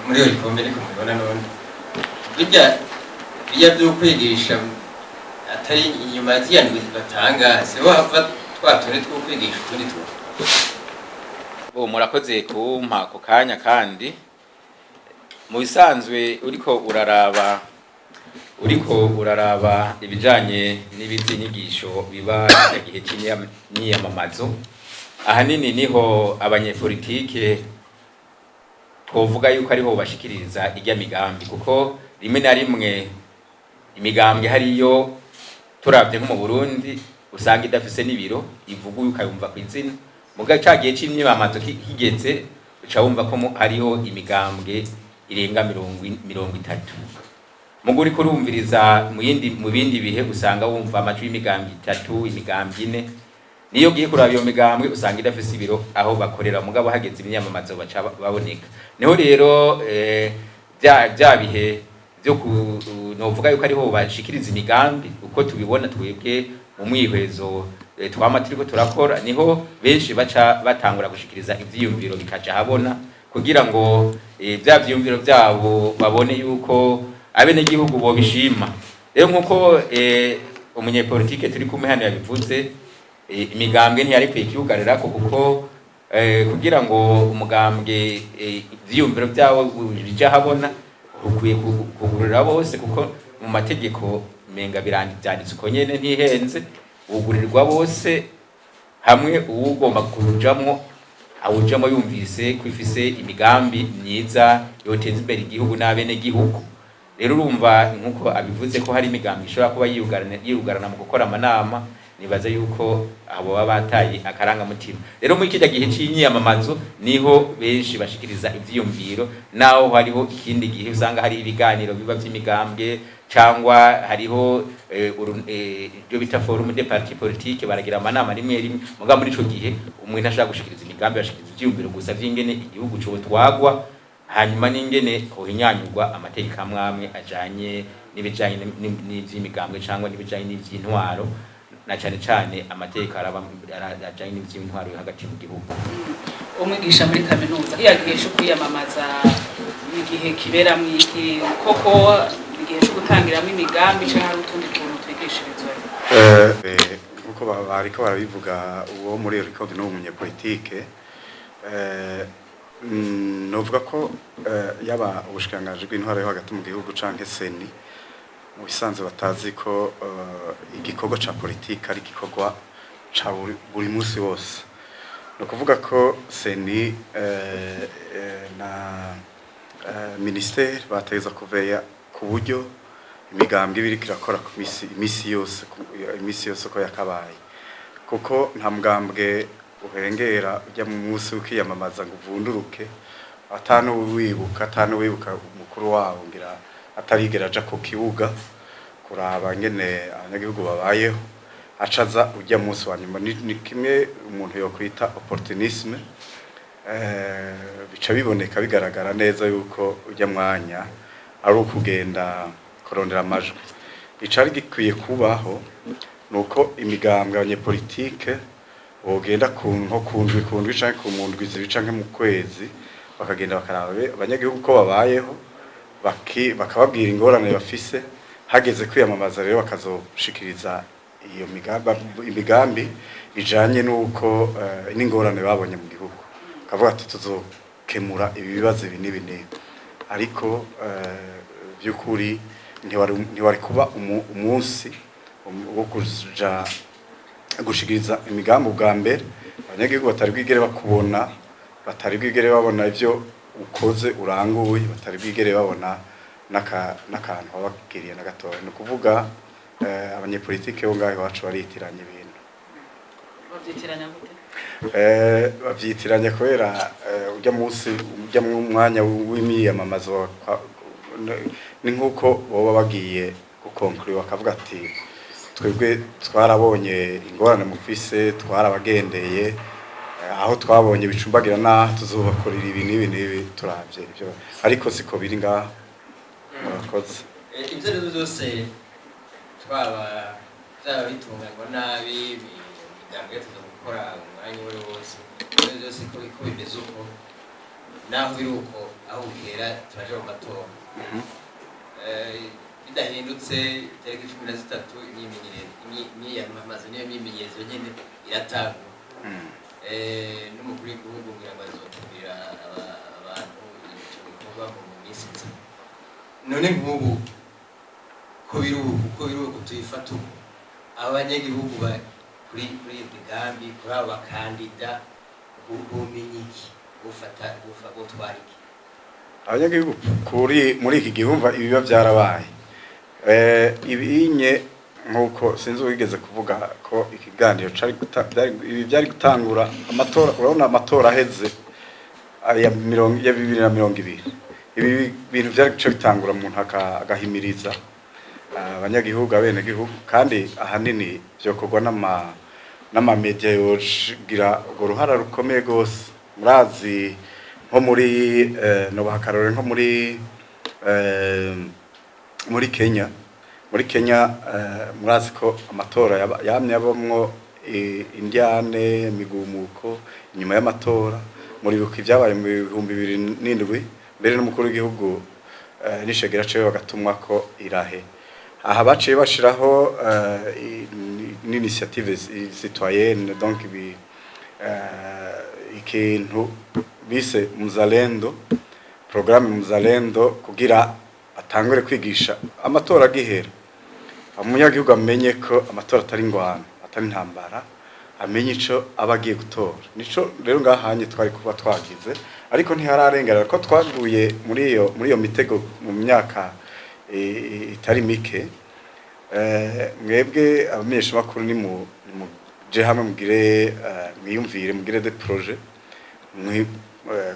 muri iyo rikomere ko mubibona none burya byo kwigisha atari inyuma y'iyandwi batanga siho hava twatone two kwigisha utundi two murakoze kumpa ako kanya kandi mu bisanzwe uriko uraraba ibijanye n'ibyinyigisho biba igihe cy'imyiyamamazo ahanini niho abanyepolitike twovuga yuko ariho bashikiriza ijya migambi kuko rimwe na rimwe imigambi hariyo turavye nko mu Burundi usanga idafise n'ibiro ivuga ukayumva ku izina muga cyagiye cy'imyiyamamazo kigeze uca wumva ko hariho imigambwe irenga 30 muguri kurumviriza mu bindi bihe usanga wumva amajwi y'imigambi 3 imigambi 4 niyo giye kuraba iyo migambwe usanga idafise ibiro aho bakorera mugabo hageze imyamamazo baca baboneka niho rero bya bihe byo novuga yuko ariho bashikiriza imigambi uko tubibona twebwe mu mwihwezo twamatiriko turakora niho benshi baca batangura gushikiriza ivyiyumviro bikaca habona kugira ngo bya vyiyumviro byabo babone yuko abene gihugu bo bishima rero nkuko umunyepolitike turi kumwe hano yabivuze imigambwe ntiyari kwikiugarira ko kuko kugira ngo umugambwe ivyiyumviro byawo bija habona ukwiye kugurira bose kuko mu mategeko menga biranditse uko nyene ntihenze ugurirwa bose hamwe uwugomba kurujamwo awujamo yumvise kwifise imigambi myiza yoteza imbere igihugu n'abene gihugu rero urumva nkuko abivuze ko hari imigambi ishobora kuba yiyugarana mu gukora amanama nibaza yuko abo babataye akaranga mutima rero muri kijya gihe cy'inyiyamamazo niho benshi bashikiriza ivyiyumviro naho hariho ikindi gihe usanga hari ibiganiro biba by'imigambwe cyangwa hariho ibyo bita forum de parti politique baragira amanama rimwe muga muri ico gihe umuntu ashaka gushikiriza imigambi bashikiriza ivyiyumviro gusa vy'ingene igihugu cyo twagwa hanyuma n'ingene hohinyanyurwa amategeko amwe ajanye n'ibijanye n'ivy'imigambwe cyangwa n'ibijanye n'ivy'intwaro na cyane amategeko arajanye n'ivy'intwaro yo hagati mu gihugu umwigisha muri kaminuza yagiye cyo kwiyamamaza igihe kibera mwiki koko igihe cyo gutangiramo imigambi cyangwa hari utundi tuntu twigishirizwa nkuko bariko barabivuga uwo muri Record no umunyepolitike novuga ko yaba ubushikiranganji bw'intwaro yo hagati mu gihugu canke seni mu bisanzwe batazi ko igikorwa ca politika ari igikorwa ca buri munsi wose no kuvuga ko seni na ministère bateza kuveya ku buryo imigambi biri kirakora ku imisi yose ko yakabaye kuko nta mugambwe uhengera ujya mu munsi ukiyamamaza ngo uvunduruke atanu wibuka umukuru wawo ngira atarigera aja ku kibuga kuraba ngene abanyagihugu babayeho acaza ujya munsi wa nyuma ni kimwe umuntu yo kwita opportunisme bica biboneka bigaragara neza yuko ujya mwanya ari ukugenda kurondera amajwi icari gikwiye kubaho nuko imigambwe abanyepolitike bogenda nko kundwi canke ku mundwi zibi canke mu kwezi bakagenda bakaraba abanyagihugu ko babayeho bakababwira ingorane bafise hageze kwiyamamaza rero bakazoshikiriza iyo imigambi ijanye nuko n'ingorane babonye mu gihugu kavuga ati tuzokemura ibibazo ibi n'ibi ariko byukuri ntiwari kuba umunsi wo kuja gushikiriza imigambi bwa mbere abanyagihugu batari bwigere bakubona batari bwigere babona ivyo ukoze uranguye batari bwigere babona n'akantu babagiriye na gatoya no kuvuga abanyepolitike bo ngaho bacu baritiranya ibintu babyitiranya gute babyitiranya kubera ujya mu mwanya w'imyiyamamazo ni nkuko boba bagiye gukonkuriwa bakavuga ati twebwe twarabonye ingorane mufise twarabagendeye aho twabonye bicumbagira na tuzobakorera ibi n'ibi turavye ibyo ariko siko biri ngaho murakoze ibyo rero byose twaba bitunganywa nabi imigambi tuza gukora umwanya wose ibyo byose ko bimeze uko naho biruko aho bukera turaje mu matora bidahindutse tariki 13 imyiyamamazo niyo myimenyerezo nyene iratangwa n'umukuru w'igihugu kugira ngo azotumira abantu icyo bikorwa mu minsi nzi none nk'ubu ko biruko tuyifata ubu abanyagihugu kuri imigambi kuri abo bakandida ubumenyi iki gutwara iki abanyagihugu muri iki gihumva ibiba byarabaye ibinye nkuko sinzi wigeze kuvuga ko ikiganiro byari gutangura amatora urabona amatora aheze ya 2020 ibi bintu byari guca bitangura umuntu agahimiriza abanyagihugu abenegihugu kandi ahanini byokorwa n'amamedia yogira urwo ruhara rukomeye gose murazi nko muri no bakarore nko muri Kenya murazi ko amatora yamye abamwo indiane migumuko inyuma y'amatora muri buki byabaye mu 2007 mbere n'umukuru w'igihugu nishegera cyo bagatumwa ko irahe aha baciye bashiraho initiative citoyenne donc ikintu bise Muzalendo programme Muzalendo kugira atangure kwigisha amatora gihera umunyagihugu amenye ko amatora atari ngwana atari ntambara amenye ico abagiye gutora nico rero ngahanye twari kuba twagize ariko ntihararengerera ko twaguye muri iyo mitego mu myaka itari mike mwebwe abamenyesha makuru ni mu je hamwe mugire mwiyumvire mugire de projet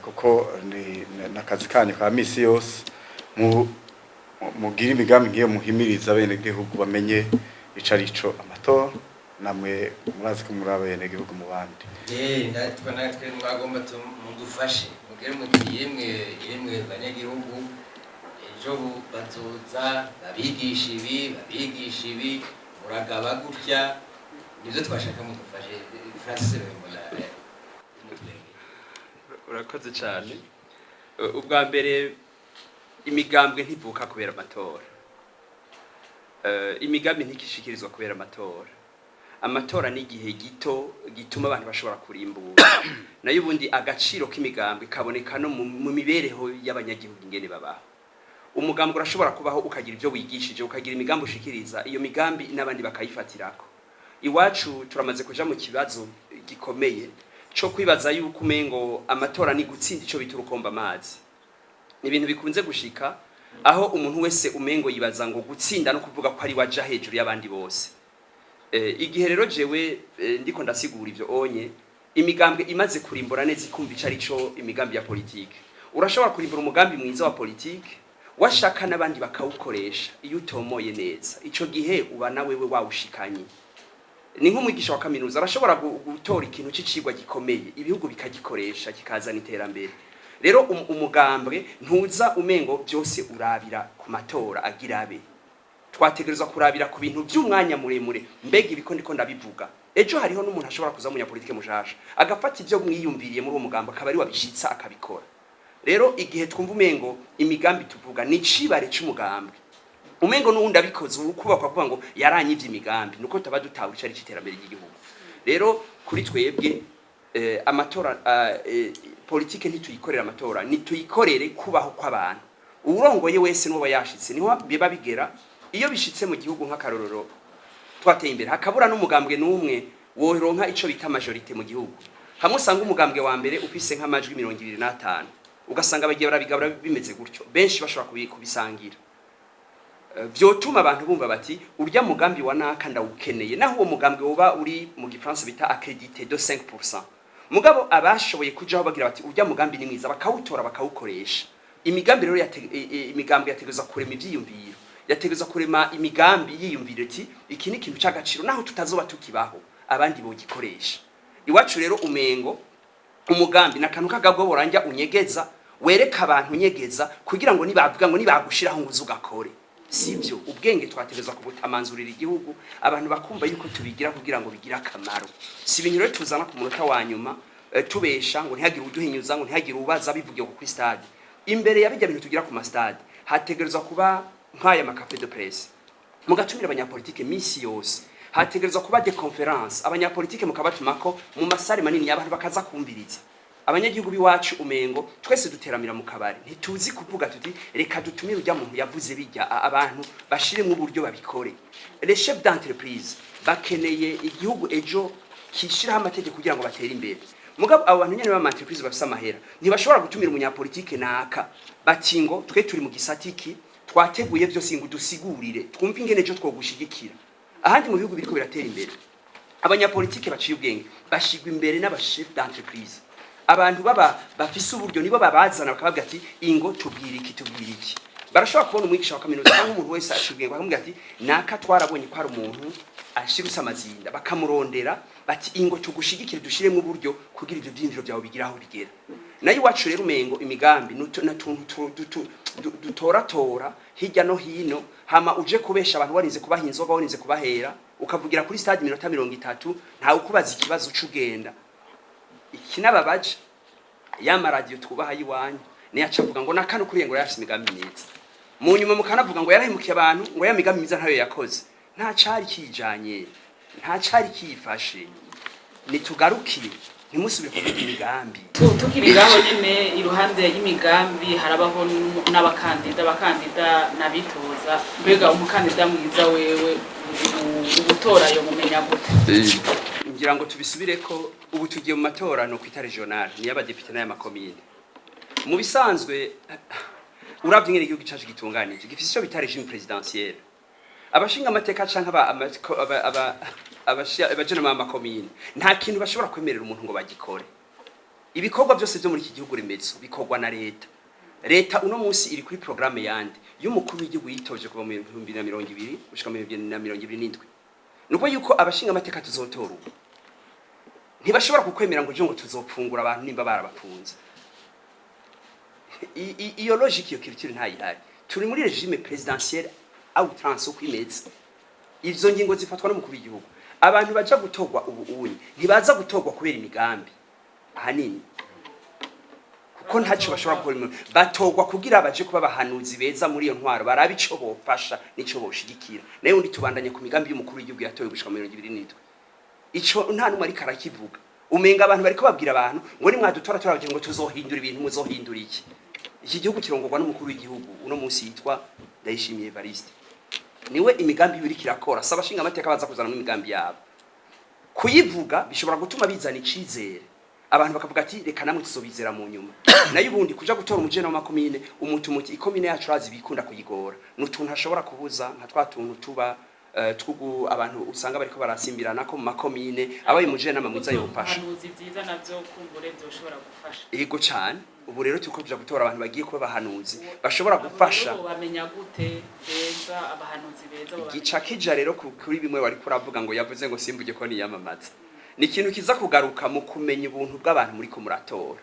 kuko ni nakazi kanyu ka misi yose mugira imigambi ngiyo muhimiriza bene gihugu bamenye icarico amatora namwe murazi ko muri abene gihugu mu bandi natwe mwagomba mudufashe mugire muti yemwe banyagihugu ejo bazoza babigisha ibi muragaba gutya nivyo twashaka mudufashe Francis urakoze cyane ubwa mbere imigambwe ntivuka kubera amatora imigambi ntikishikirizwa kubera amatora ni igihe gito gituma abantu bashobora kurimbura nayo ubundi agaciro k'imigambwe kaboneka no mu mibereho y'abanyagihugu ingene babaho umugambwe urashobora kubaho ukagira ibyo wigishije ukagira imigambi ushikiriza iyo migambi n'abandi bakayifatirako iwacu turamaze kuja mu kibazo gikomeye cyo kwibaza yuko umengo amatora ni gutsinda ico biturukomba amazi ibintu bikunze gushika aho umuntu wese umengo yibaza ngo gutsinda no kuvuga ko ari waja hejuru y'abandi bose igihe rero jewe ndiko ndasigura ivyo onye imigambwe imaze kurimbura neza ikumva ico arico imigambi ya politike urashobora kurimbura umugambi mwiza wa politike washaka n'abandi bakawukoresha iyo utomoye neza ico gihe uba na wewe wawushikanye ni nk'umwigisha wa kaminuza arashobora gutora ikintu c'icigwa gikomeye ibihugu bikagikoresha kikazana iterambere rero umugambwe ntuza umengo byose urabira ku matora agirabe twategerezwa kurabira ku bintu by'umwanya muremure mbega ibiko ndiko ndabivuga ejo hariho n'umuntu ashobora kuza munya politike mushasha agafata ivyo mwiyumviriye muri uwo mugambo akaba ari wabishitsa akabikora rero igihe twumva umengo imigambi tuvuga ni cibare c'umugambi umengo n'uwundi abikoze ukubakwa kuvuga ngo yaranyivye imigambi nuko taba dutawe icari c'iterambere ry'igihugu rero kuri twebwe amatora politike ntituyikorera amatora nituyikorere kubaho kw'abantu urongoye wese n'uwo yashitse niho biba bigera iyo bishitse mu gihugu nk'akarorero twateye imbere hakabura n'umugambwe n'umwe woronka ico bita majorite mu gihugu hamwe usanga umugambwe wa mbere ufise nk'amajwi 25 ugasanga bagiye barabigabura bimeze gutyo benshi bashobora kubisangira vyotuma abantu bumva bati urya mugambi wa naka ndawukeneye naho uwo mugambwe woba uri mu gifaransa bita accrédité de 5%. Mugabo abashoboye kujaho bagira bati urya mugambi ni mwiza bakawutora bakawukoresha. Imigambi rero imigambi yategeza kurema ivyiyumviro. Yategeza kurema imigambi yiyumvira ati iki ni ikintu cy'agaciro naho tutazoba tukibaho abandi bogikoresha. Iwacu rero umengo umugambi nakantu kagabwo boranja unyegeza wereka abantu unyegeza kugira ngo nibavuga ngo nibagushiraho ngo uzugakore. Sivyo ubwenge twategeza kubutamanzurira igihugu abantu bakumva yuko tubigira kugira ngo bigira akamaro si ibintu rero tuzana ku munota wa nyuma tubesha ngo ntihagire uduhinyuza ngo ntihagire ubaza bivugiye kuri stade imbere ya bijya bintu tugira ku ma stade hategerezwa kuba nk'aya makafe de presse mugatumira abanyapolitike misi yose hategerezwa kuba de conference abanyapolitike mukabatumako mu masare manini y'abantu bakaza kumviriza abanyagihugu biwacu umengo twese duteramira mu kabari ntituzi kuvuga tuti reka dutumire ujya muntu yavuze bijya abantu bashiremo uburyo babikore les chefs d'entreprise bakeneye igihugu ejo kishiraho amategeko kugira ngo batere imbere mugabo abo bantu nyene ba entreprise bafise amahera ntibashobora gutumira umunyapolitike naka batingo twe turi mu gisatiki twateguye byose ngo dusigurire twumve ingene ejo twogushigikira ahandi mu bihugu biriko biratera imbere abanyapolitike baciye ubwenge bashigwa imbere n'abachef d'entreprise abantu baba bafise uburyo nibo babazana bakavuga ati ingo tubwira iki barashobora kubona umwigisha wa kaminuza cyangwa umuntu wese ashibwiye bakamubwira ati naka twarabonye ko ari umuntu ashirutse amazinda bakamurondera bati ingo tugushigikire dushiremo uburyo kugira ivyo byinjiro byawe bigiraho bigera nayo iwacu rero umengo imigambi dutoratora hirya no hino hama uje kubesha abantu warinze kubaha inzoga warinze kubahera ukavugira kuri stade minota 30 ntawe ukubaza ikibazo c'ugenda ikinababaje yama radio twubaha yiwanyu ne yacavuga ngo nakano kuriye ngo yashise imigambi myiza mu nyuma mukanavuga ngo yarahemukiye abantu ngo ya migambi myiza ntayo yakoze nta cari kijanye nta cari kifashe nitugarukire ntimusubire kuvuga imigambi tukiri ngaho nyene iruhande y'imigambi harabaho n'abakandida nabitoza mbega umukandida mwiza wewe ubutora yo mumenya gute ngira ngo tubisubireko ubu tugiye mu matora no kwita regional ni y'abadepite n'ay'amakomine mu bisanzwe uravye ngene igihugu cacu gitunganije gifise ico bita regime présidentielle abashinga amateka canke abajana mu makomine nta kintu bashobora kwemerera umuntu ngo bagikore ibikorwa byose byo muri iki gihugu remezo bikorwa na leta uno munsi iri kuri programme yandi y'umukuru w'igihugu yitoje kuva mu 2020 gushika mu 2027 nuko yuko abashinga amateka tuzotora ubu ntibashobora kukwemera ngo ngo tuzopfungura abantu nimba barabafunze iyo logique yo culture ntayihari turi muri regime présidentielle outrance kwimeza ivyo ngingo zifatwa n'umukuru w'igihugu abantu baja gutogwa ubu unyi ntibaza gutogwa kubera imigambi ahanini kuko ntacyo bashobora gukora batogwa kugira baje kuba bahanuzi beza muri iyo ntwaro barabe ico bofasha nico boshigikira nayo undi tubandanye ku migambi y'umukuru w'igihugu yatowe gushika mu 2027 ico nta numwe ari karakivuga umenga abantu bariko babwira abantu ngo ni mwadutora turabagira ngo tuzohindura ibintu muzohindura iki gihugu kirongorwa n'umukuru w'igihugu uno munsi yitwa Ndayishimiye Evariste niwe imigambi ibiri kirakora saba shinga amateka baza kuzana mu migambi yabo kuyivuga bishobora gutuma bizana icizere abantu bakavuga ati reka namwe tuzobizera mu nyuma nayo ubundi kuja gutora umujene wa makomine umuti ikomine yacu razi bikunda kuyigora n'utuntu hashobora kubuza nka twatuntu tuba twugu abantu usanga bariko barasimbirana ko mu makomine abaye umujene n'amamwiza yofasha abahanuzi byiza navyo kumbure byoshobora gufasha yego cyane ubu rero tuko kuja gutora abantu bagiye kuba bahanuzi bashobora gufasha bamenya gute beza abahanuzi beza gica kija rero kuri bimwe wari kuravuga ngo yavuze ngo simbuge ko niyamamaza ni ikintu kiza kugaruka mu kumenya ubuntu bw'abantu muri ko muratora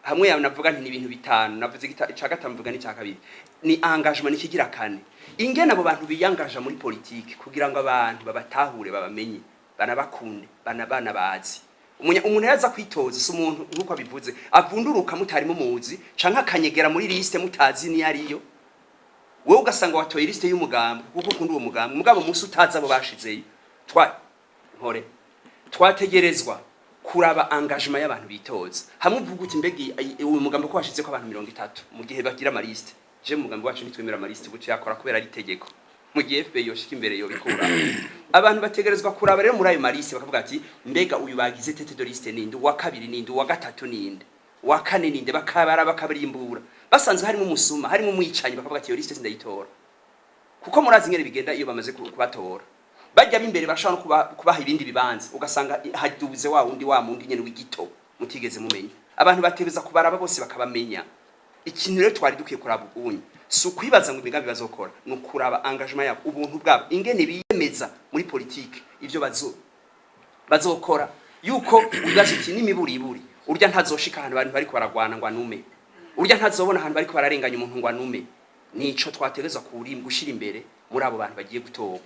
hamwe navuga nti ibintu bitanu navuze ica gatanu mvuga ni cya kabiri ni engagement nikigira kane ingene abo bantu biyangaje muri politique kugira ngo abantu babatahure babamenye banabakunde banabana bazi umuntu yaza kwitoza se umuntu nkuko abivuze avunduruka mutarimo muzi canka akanyegera muri liste mutazi ni yariyo wewe ugasanga watoye liste y'umugambo kuko kundi uwo mugambo mugabo musi utaza abo bashizeyo twategerezwa kuraba engagement y'abantu bitoza hamwe uvuga uti mbegi uwo mugambo ko washize ko abantu 30 mu gihe bagira amaliste je mu mugambo wacu nitwemera amaliste gucya yakora kubera ari tegeko mu gihe FB yoshika imbere yo bikura abantu bategerezwa kuraba rero muri ayo maliste bakavuga ati mbega uyu bagize tete de liste ninde wa kabiri ninde wa gatatu ninde wa kane ninde bakabarimbura basanzwe harimo umusuma harimo umwicanyi bakavuga ati iyo liste sindayitora kuko murazi ngere bigenda iyo bamaze kubatora bajya bimbere bashaka kubaha ibindi bibanza ugasanga haduze wa undi wa mundi nyene w'igito mutigeze mumenya abantu bategeza kubaraba bose bakabamenya ikintu rero twari dukiye kuraba ubunyi so kwibaza ngo imigambi bazokora no kuraba engagement yabo ubuntu bwabo ingene biyemeza muri politique ivyo bazokora yuko ugaze iti n'imiburiburi urya ntazoshika ahantu abantu bariko baragwana ngo anume urya ntazobona ahantu bariko bararenganya umuntu ngo anume nico twategeza gushira imbere muri abo bantu bagiye gutorwa